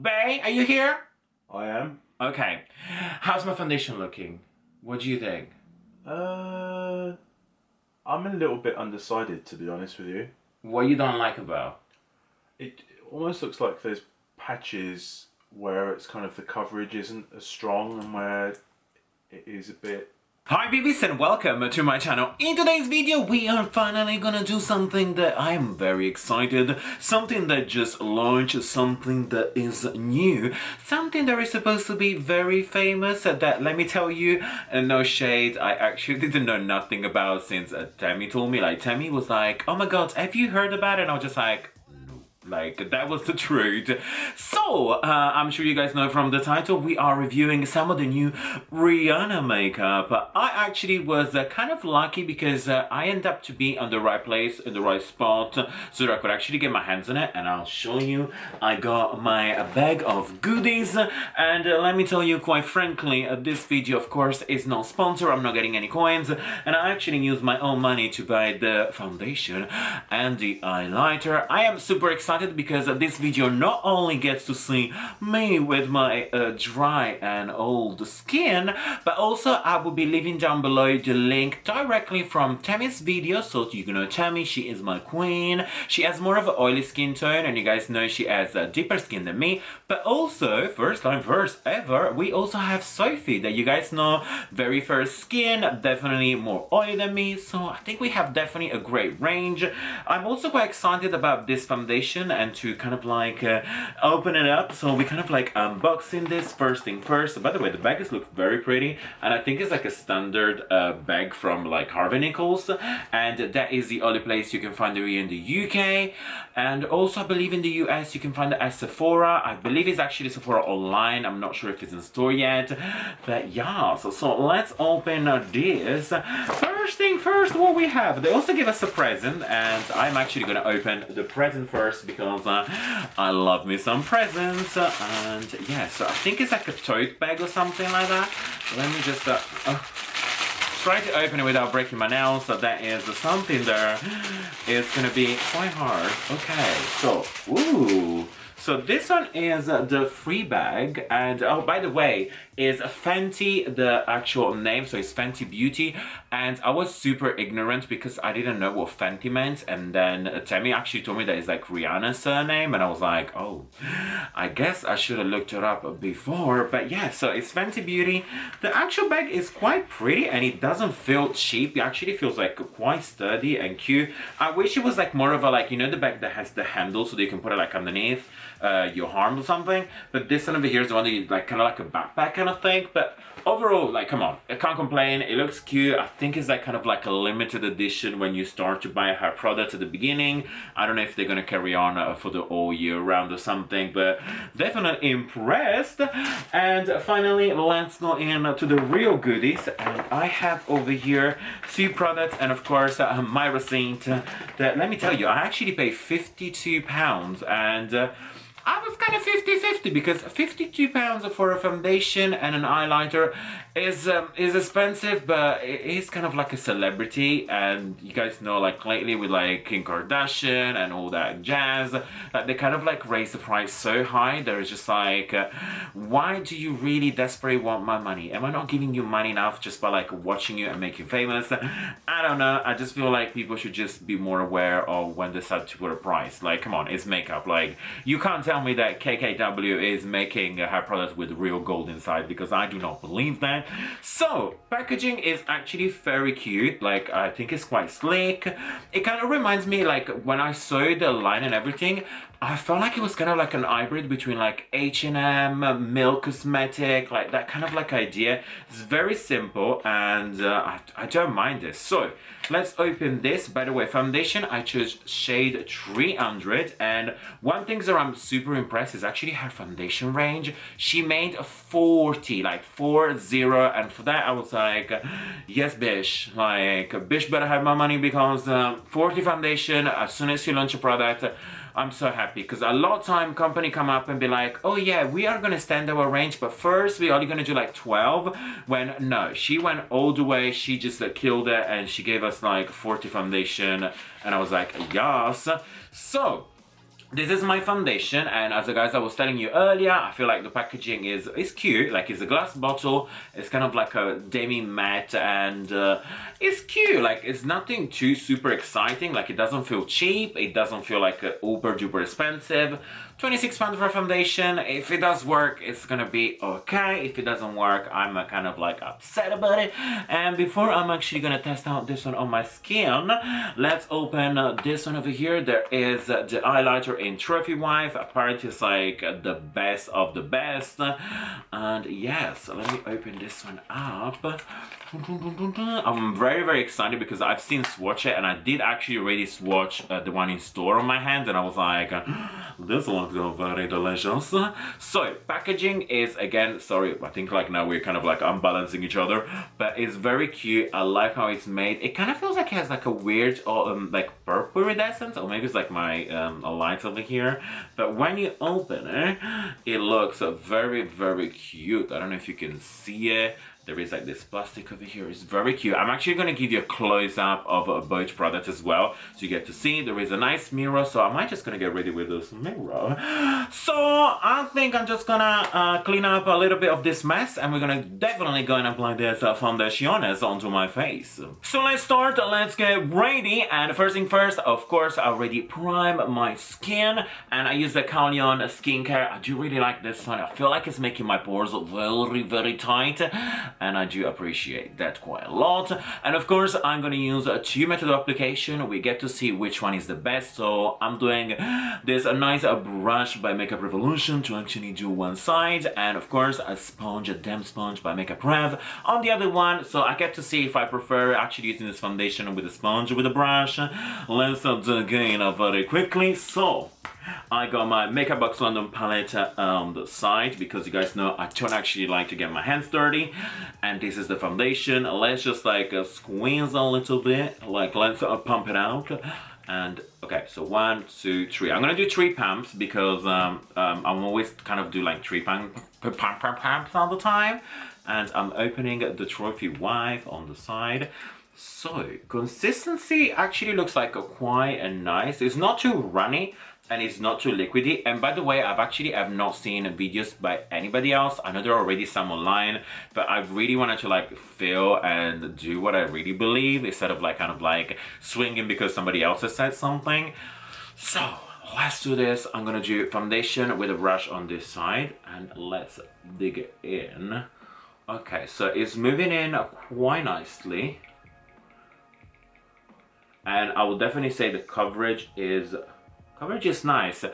Bay, are you here? I am. Okay. How's my foundation looking? What do you think? I'm a little bit undecided, to be honest with you. What you don't like about? It almost looks like there's patches where it's kind of the coverage isn't as strong and where it is a bit. Hi Bibies and welcome to my channel. In today's video we are finally gonna do something that I am very excited, something that just launched, something that is new, something that is supposed to be very famous, that let me tell you, no shade, I actually didn't know nothing about since Tammy told me. Like Tammy was like, oh my god, have you heard about it? And I was just like, like, that was the truth. So, I'm sure you guys know from the title, we are reviewing some of the new Rihanna makeup. I actually was kind of lucky because I ended up to be on the right place, in the right spot, so that I could actually get my hands on it, and I'll show you. I got my bag of goodies, and let me tell you, quite frankly, this video, of course, is not sponsored. I'm not getting any coins, and I actually used my own money to buy the foundation and the highlighter. I am super excited because this video not only gets to see me with my dry and old skin, but also I will be leaving down below the link directly from Tammy's video. So you know Tammy, she is my queen. She has more of an oily skin tone, and you guys know she has a deeper skin than me. But also, first ever, we also have Sophie, that you guys know, very fair skin, definitely more oily than me. So I think we have definitely a great range. I'm also quite excited about this foundation and to kind of like open it up. So we kind of like unboxing this first thing first. By the way, the bag is look very pretty, and I think it's like a standard bag from like Harvey Nichols, and that is the only place you can find it in the UK, and also I believe in the US you can find it at Sephora. I believe it's actually Sephora online. I'm not sure if it's in store yet, but yeah. So let's open this. First thing first, what we have, they also give us a present, and I'm actually gonna open the present first because I love me some presents. And yeah, so I think it's like a tote bag or something like that. Let me just try to open it without breaking my nails. So that is something there is gonna be quite hard. Okay, so ooh. So this one is the free bag, and oh, by the way, is Fenty the actual name, so it's Fenty Beauty, and I was super ignorant because I didn't know what Fenty meant, and then Tammy actually told me that it's like Rihanna's surname, and I was like, oh, I guess I should have looked it up before. But yeah, so it's Fenty Beauty. The actual bag is quite pretty, and it doesn't feel cheap. It actually feels like quite sturdy and cute. I wish it was like more of a, like, you know, the bag that has the handle so that you can put it like underneath your arm or something, but this one over here is the one that you like, kind of like a backpack kind of thing. But overall, like, come on, I can't complain. It looks cute. I think it's like kind of like a limited edition when you start to buy her products at the beginning. I don't know if they're gonna carry on for the whole year round or something, but definitely impressed. And finally, let's go in to the real goodies, and I have over here 2 products, and of course my receipt. That, let me tell you, I actually paid £52, and I was kind of 50-50 because £52 for a foundation and an highlighter is expensive, but it is kind of like a celebrity, and you guys know, like, lately with like Kim Kardashian and all that jazz, they kind of like raise the price so high. There's just like, why do you really desperately want my money? Am I not giving you money enough just by like watching you and make you famous? I don't know. I just feel like people should just be more aware of when they start to put a price. Like, come on, it's makeup. Like, you can't tell me that KKW is making her products with real gold inside, because I do not believe that. So packaging is actually very cute. Like, I think it's quite sleek. It kind of reminds me, like, when I saw the line and everything, I felt like it was kind of like an hybrid between like H&M, Milk Cosmetic, like that kind of like idea. It's very simple, and I don't mind this. So let's open this. By the way, foundation, I chose shade 300, and one thing that I'm super impressed is actually her foundation range. She made 40, like 40, and for that I was like, yes bish, like bish better have my money, because 40 foundation, as soon as you launch a product, I'm so happy, because a lot of time company come up and be like, oh yeah, we are gonna extend our range, but first we only gonna do like 12, when no, she went all the way. She just killed it, and she gave us like 40 foundation, and I was like, yes. So this is my foundation, and as the guys I was telling you earlier, I feel like the packaging is cute. Like, it's a glass bottle, it's kind of like a demi matte, and it's cute. Like, it's nothing too super exciting. Like, it doesn't feel cheap, it doesn't feel like uber duper expensive. £26 for a foundation. If it does work, it's gonna be okay. If it doesn't work, I'm kind of like upset about it. And before I'm actually gonna test out this one on my skin, let's open this one over here. There is the highlighter in Trophy Wife. Apparently it's like the best of the best. And yes, let me open this one up. I'm very excited because I've seen swatch it, and I did actually already swatch the one in store on my hand, and I was like, this looks very delicious. So packaging is, again, sorry, I think like now we're kind of like unbalancing each other, but it's very cute. I like how it's made. It kind of feels like it has like a weird like purple iridescence, or maybe it's like my lights over here, but when you open it, it looks very cute. I don't know if you can see it. There is like this plastic over here. It's very cute. I'm actually going to give you a close-up of both products as well, so you get to see. There is a nice mirror, so I might just going to get ready with this mirror. So I think I'm just going to clean up a little bit of this mess, and we're going to definitely go and apply this foundation onto my face. So let's start. Let's get ready. And first thing first, of course, I already prime my skin, and I use the Callion skincare. I do really like this one. I feel like it's making my pores very tight, and I do appreciate that quite a lot. And of course, I'm gonna use a 2 method of application. We get to see which one is the best. So I'm doing this a nice brush by Makeup Revolution to actually do one side, and of course a sponge, a damp sponge by Makeup Rev on the other one. So I get to see if I prefer actually using this foundation with a sponge or with a brush. Let's dig in very quickly. So I got my Makeup Box London palette on the side, because you guys know I don't actually like to get my hands dirty. And this is the foundation. Let's just like squeeze a little bit, like let's pump it out. And okay, so 1, 2, 3. I'm gonna do 3 pumps because I'm always kind of do like 3 pumps all the time. And I'm opening the Trophy Wife on the side. So consistency actually looks like quite nice. It's not too runny, and it's not too liquidy. And by the way, I've not seen videos by anybody else. I know there are already some online, but I really wanted to like feel and do what I really believe, instead of like kind of like swinging because somebody else has said something. So let's do this. I'm gonna do foundation with a brush on this side, and let's dig in. Okay, so it's moving in quite nicely, and I will definitely say the coverage is nice.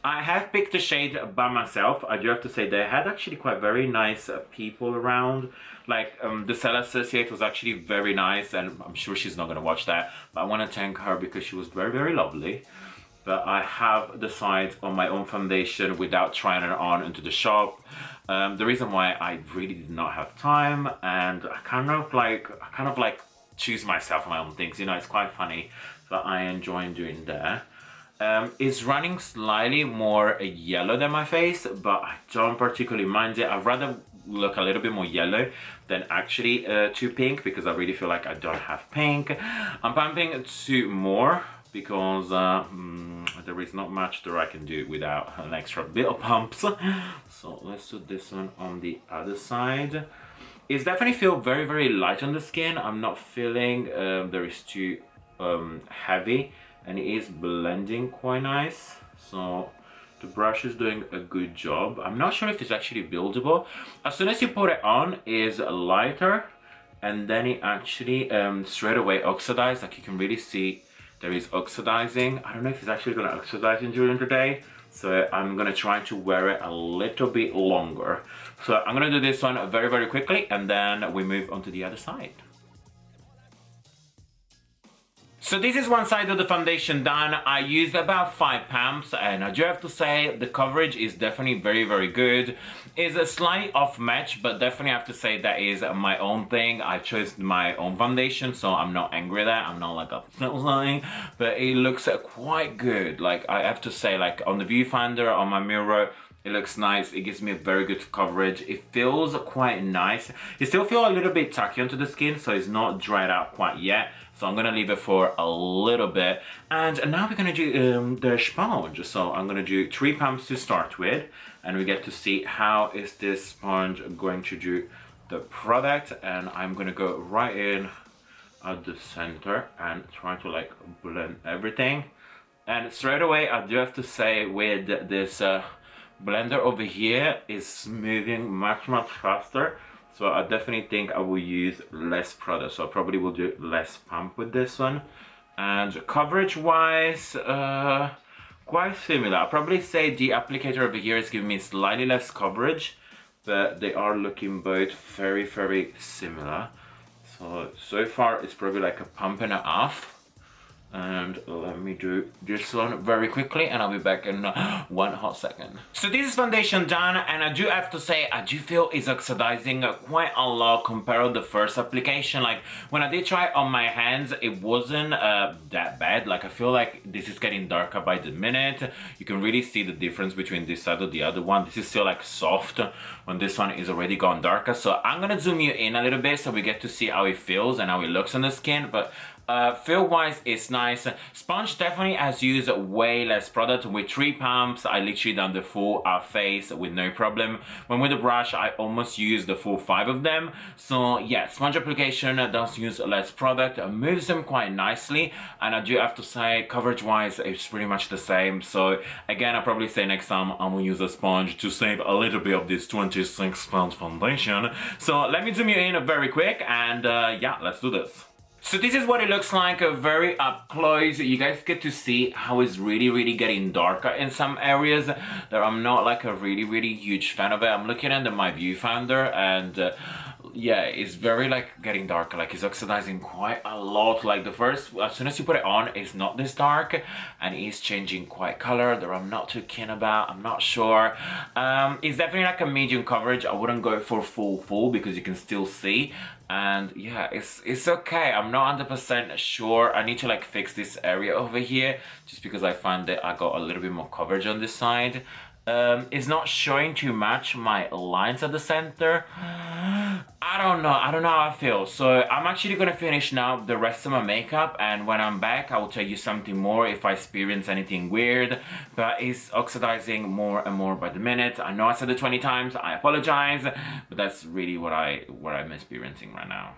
I have picked the shade by myself. I do have to say they had actually quite very nice people around. Like the seller associate was actually very nice, and I'm sure she's not going to watch that, but I want to thank her because she was very lovely. But I have decided on my own foundation without trying it on into the shop. The reason why I really did not have time, and I kind of like choose myself my own things. You know, it's quite funny, but I enjoy doing that. It's running slightly more yellow than my face, but I don't particularly mind it. I'd rather look a little bit more yellow than actually too pink, because I really feel like I don't have pink. I'm pumping to more because there is not much that I can do without an extra bit of pumps. So let's do this one on the other side. It's definitely feel very light on the skin. I'm not feeling there is too heavy, and it is blending quite nice. So the brush is doing a good job. I'm not sure if it's actually buildable. As soon as you put it on, it's lighter, and then it actually straight away oxidizes. Like, you can really see there is oxidizing. I don't know if it's actually going to oxidize during the day, so I'm going to try to wear it a little bit longer. So I'm going to do this one very quickly, and then we move on to the other side. So this is one side of the foundation done. I used about 5 pumps, and I do have to say the coverage is definitely very good. It's a slightly off match, but definitely have to say that is my own thing. I chose my own foundation, so I'm not angry at that. I'm not like upset or something, but it looks quite good. Like, I have to say, like on the viewfinder, on my mirror, it looks nice. It gives me a very good coverage. It feels quite nice. It still feels a little bit tacky onto the skin, so it's not dried out quite yet. So I'm gonna leave it for a little bit. And now we're gonna do the sponge. So I'm gonna do 3 pumps to start with, and we get to see how is this sponge going to do the product. And I'm gonna go right in at the center and try to like blend everything. And straight away I do have to say with this blender over here is moving much faster. So I definitely think I will use less product. So I probably will do less pump with this one. And coverage wise, quite similar. I'll probably say the applicator over here is giving me slightly less coverage, but they are looking both very similar. So far it's probably like a pump and a half. And let me do this one very quickly and I'll be back in 1 hot second. So this is foundation done, and I do have to say I do feel it's oxidizing quite a lot compared to the first application. Like when I did try it on my hands, it wasn't that bad. Like I feel like this is getting darker by the minute. You can really see the difference between this side and the other one. This is still like soft when this one is already gone darker. So I'm gonna zoom you in a little bit so we get to see how it feels and how it looks on the skin. But feel wise it's nice. Sponge definitely has used way less product. With 3 pumps I literally done the full face with no problem, when with the brush I almost used the full 5 of them. So yeah, sponge application does use less product, moves them quite nicely, and I do have to say coverage wise it's pretty much the same. So again, I'll probably say next time I'm gonna use a sponge to save a little bit of this 26-pound foundation. So let me zoom you in very quick and yeah, let's do this. So this is what it looks like very up close. You guys get to see how it's really getting darker in some areas that I'm not like a really huge fan of it. I'm looking under my viewfinder and yeah, it's very like getting darker, like it's oxidizing quite a lot. Like the first, as soon as you put it on, it's not this dark and it's changing quite color that I'm not too keen about. I'm not sure. It's definitely like a medium coverage. I wouldn't go for full because you can still see. And yeah, it's okay. I'm not 100% sure. I need to like fix this area over here just because I find that I got a little bit more coverage on this side. It's not showing too much my lines at the center. I don't know how I feel. So I'm actually gonna finish now the rest of my makeup, and when I'm back I will tell you something more if I experience anything weird. But it's oxidizing more and more by the minute. I know I said it 20 times, I apologize, but that's really what I'm experiencing right now.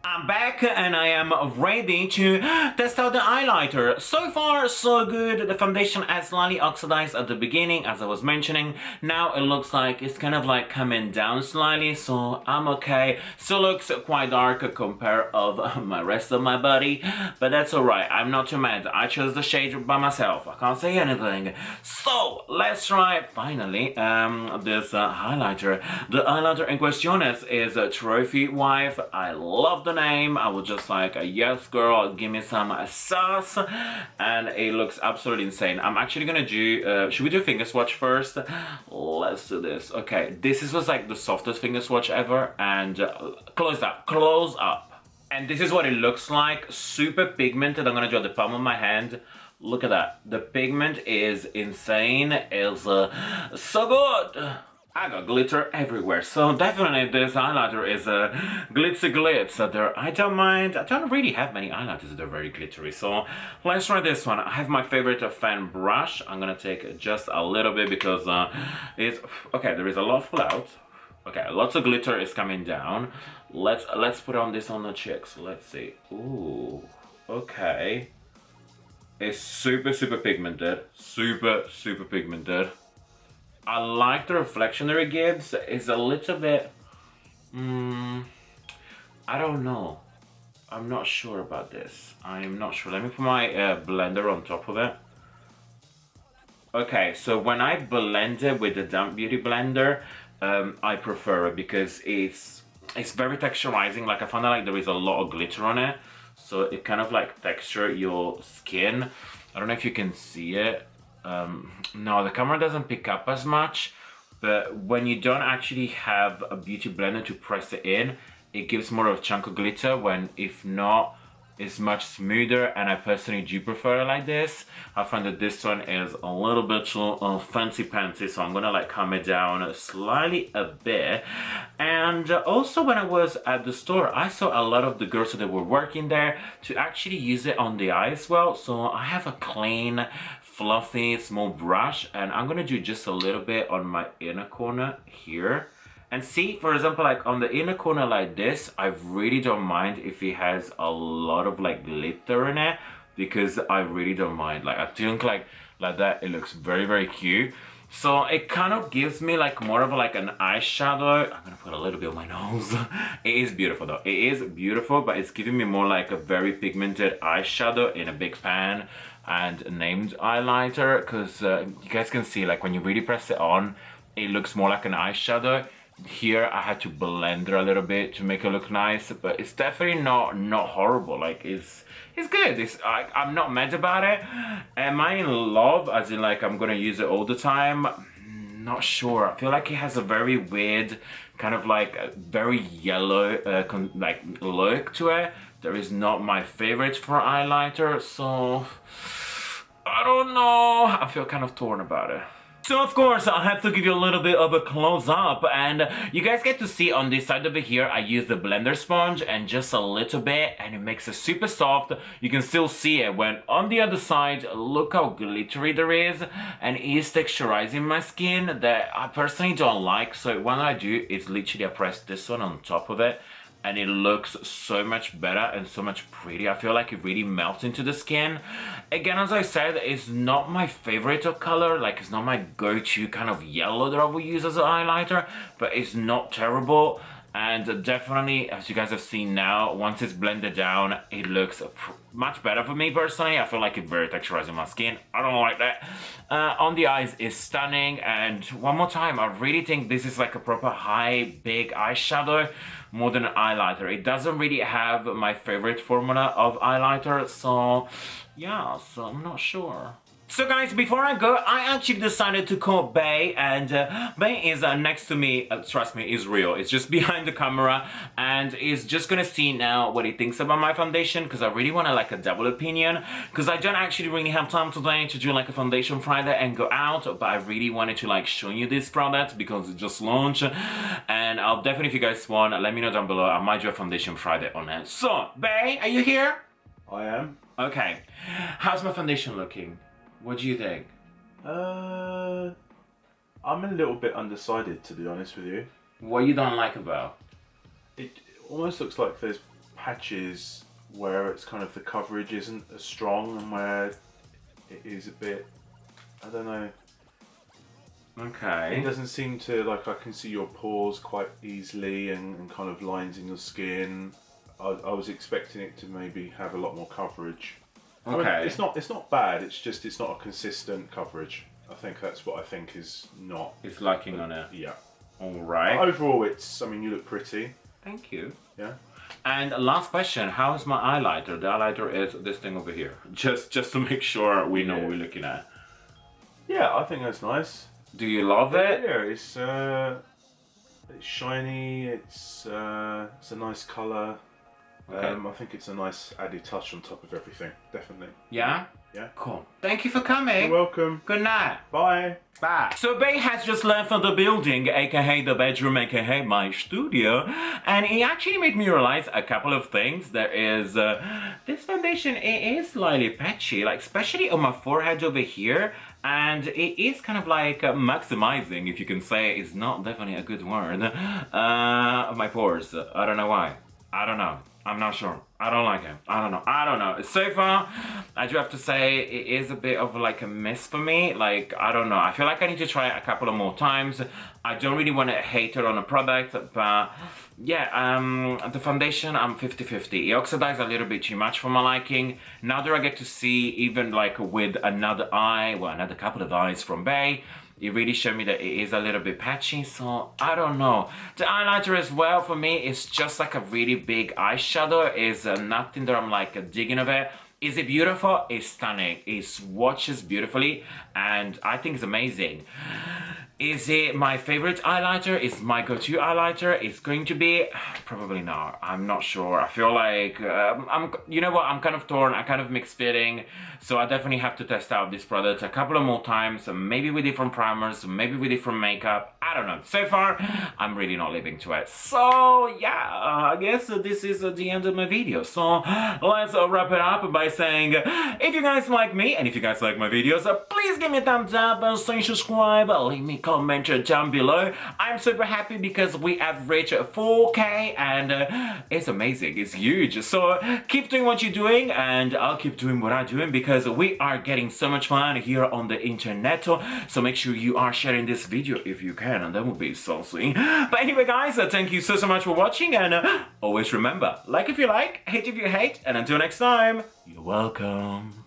I'm back and I am ready to test out the highlighter. So far so good. The foundation has slightly oxidized at the beginning, as I was mentioning. Now it looks like it's kind of like coming down slightly, so I'm okay. Still looks quite dark compared of my rest of my body, but that's alright. I'm not too mad. I chose the shade by myself. I can't say anything. So let's try finally this highlighter. The highlighter in question is Trophy Wife. I love the name. I was just like, yes girl, give me some sauce, and it looks absolutely insane. I'm actually gonna do should we do finger swatch first? Let's do this. Okay, this was like the softest finger swatch ever, and close up, and this is what it looks like. Super pigmented. I'm gonna do at the palm of my hand. Look at that. The pigment is insane. It's so good. I got glitter everywhere, so definitely this highlighter is glitzy glitz. I don't mind. I don't really have many highlighters that are very glittery, so let's try this one. I have my favorite fan brush. I'm gonna take just a little bit because it's okay. There is a lot of fallout. Okay, lots of glitter is coming down. Let's put on this on the cheeks. Let's see. Ooh, okay. It's super pigmented. Super pigmented. I like the reflection that it gives. It's a little bit, I don't know. I'm not sure about this. I'm not sure. Let me put my blender on top of it. Okay, so when I blend it with the Damp Beauty blender, I prefer it because it's very texturizing. Like I found out like there is a lot of glitter on it, so it kind of like texture your skin. I don't know if you can see it. No, the camera doesn't pick up as much, but when you don't actually have a beauty blender to press it in, it gives more of a chunk of glitter. When if not, is much smoother, and I personally do prefer it like this. I find that this one is a little bit too fancy pantsy, so I'm gonna like calm it down slightly a bit. And also when I was at the store, I saw a lot of the girls that were working there to actually use it on the eye as well. So I have a clean, fluffy, small brush, and I'm gonna do just a little bit on my inner corner here. And see, for example, like on the inner corner like this, I really don't mind if it has a lot of like glitter in it, because I really don't mind. Like I think like that, it looks very, very cute. So it kind of gives me like more of like an eyeshadow. I'm gonna put a little bit on my nose. It is beautiful though. It is beautiful, but it's giving me more like a very pigmented eyeshadow in a big pan and named highlighter, because you guys can see like when you really press it on, it looks more like an eyeshadow. Here I had to blend it a little bit to make it look nice, but it's definitely not horrible. Like it's good. I'm not mad about it. Am I in love, as in like I'm gonna use it all the time? Not sure. I feel like it has a very weird kind of like very yellow like look to it. There is not my favorite for highlighter, so I don't know. I feel kind of torn about it. So of course I have to give you a little bit of a close-up, and you guys get to see on this side over here I use the blender sponge and just a little bit, and it makes it super soft. You can still see it, when on the other side, look how glittery there is, and it is texturizing my skin that I personally don't like. So what I do is literally I press this one on top of it, and it looks so much better and so much pretty. I feel like it really melts into the skin. Again, as I said, it's not my favorite of color. Like it's not my go-to kind of yellow that I will use as an highlighter, but it's not terrible. And definitely, as you guys have seen now, once it's blended down, it looks much better for me personally. I feel like it's very texturizing my skin. I don't like that. On the eyes is stunning. And one more time, I really think this is like a proper high, big eyeshadow more than an highlighter. It doesn't really have my favorite formula of highlighter. So yeah, so I'm not sure. So guys, before I go, I actually decided to call Bay, and Bay is next to me. Trust me, it's real. It's just behind the camera, and he's just gonna see now what he thinks about my foundation, because I really want to like a double opinion, because I don't actually really have time today to do like a foundation Friday and go out, but I really wanted to like show you this product because it just launched, and I'll definitely, if you guys want, let me know down below. I might do a foundation Friday on it. So, Bay, are you here? I am. Okay. How's my foundation looking? What do you think? I'm a little bit undecided, to be honest with you. What you don't like about? It almost looks like there's patches where it's kind of the coverage isn't as strong, and where it is a bit, I don't know. Okay. It doesn't seem to, like, I can see your pores quite easily, and kind of lines in your skin. I was expecting it to maybe have a lot more coverage. Okay. I mean, it's not bad. It's just it's not a consistent coverage. I think that's what I think is not. It's lacking on it. Yeah. All right. But overall, I mean, you look pretty. Thank you. Yeah. And last question: how's my highlighter? The highlighter is this thing over here. Just to make sure we know what we're looking at. Yeah, I think that's nice. Do you love it? Yeah, it's shiny. It's a nice color. Okay. I think it's a nice added touch on top of everything, definitely. Yeah? Yeah. Cool. Thank you for coming. You're welcome. Good night. Bye. Bye. So Bay has just left the building, aka the bedroom, aka my studio, and he actually made me realize a couple of things. There is this foundation, it is slightly patchy, like especially on my forehead over here, and it is kind of like maximizing, if you can say. It's not definitely a good word. My pores. I don't know why. I don't know. I'm not sure. I don't like it. I don't know. So far, I do have to say, it is a bit of like a miss for me. Like, I don't know. I feel like I need to try it a couple of more times. I don't really want to hate it on a product, but yeah, the foundation, I'm 50-50. It oxidized a little bit too much for my liking. Now that I get to see, even like with another eye, well, another couple of eyes from Bay, it really showed me that it is a little bit patchy, so I don't know. The highlighter as well, for me, is just like a really big eyeshadow. It's nothing that I'm like digging of it. Is it beautiful? It's stunning. It swatches beautifully, and I think it's amazing. Is it my favorite highlighter? Is my go-to highlighter? It's going to be probably not. I'm not sure. I feel like you know what? I'm kind of torn. I kind of mixed feeling. So I definitely have to test out this product a couple of more times. Maybe with different primers, maybe with different makeup. I don't know. So far, I'm really not living to it. So yeah, I guess this is the end of my video. So let's wrap it up by saying, if you guys like me and if you guys like my videos, please give me a thumbs up and say subscribe. Leave me a comment down below. I'm super happy because we have reached 4K and it's amazing. It's huge. So keep doing what you're doing and I'll keep doing what I'm doing because we are getting so much fun here on the internet. So make sure you are sharing this video if you can, and that would be so sweet. But anyway guys, thank you so much for watching, and always remember, like if you like, hate if you hate, and until next time, you're welcome.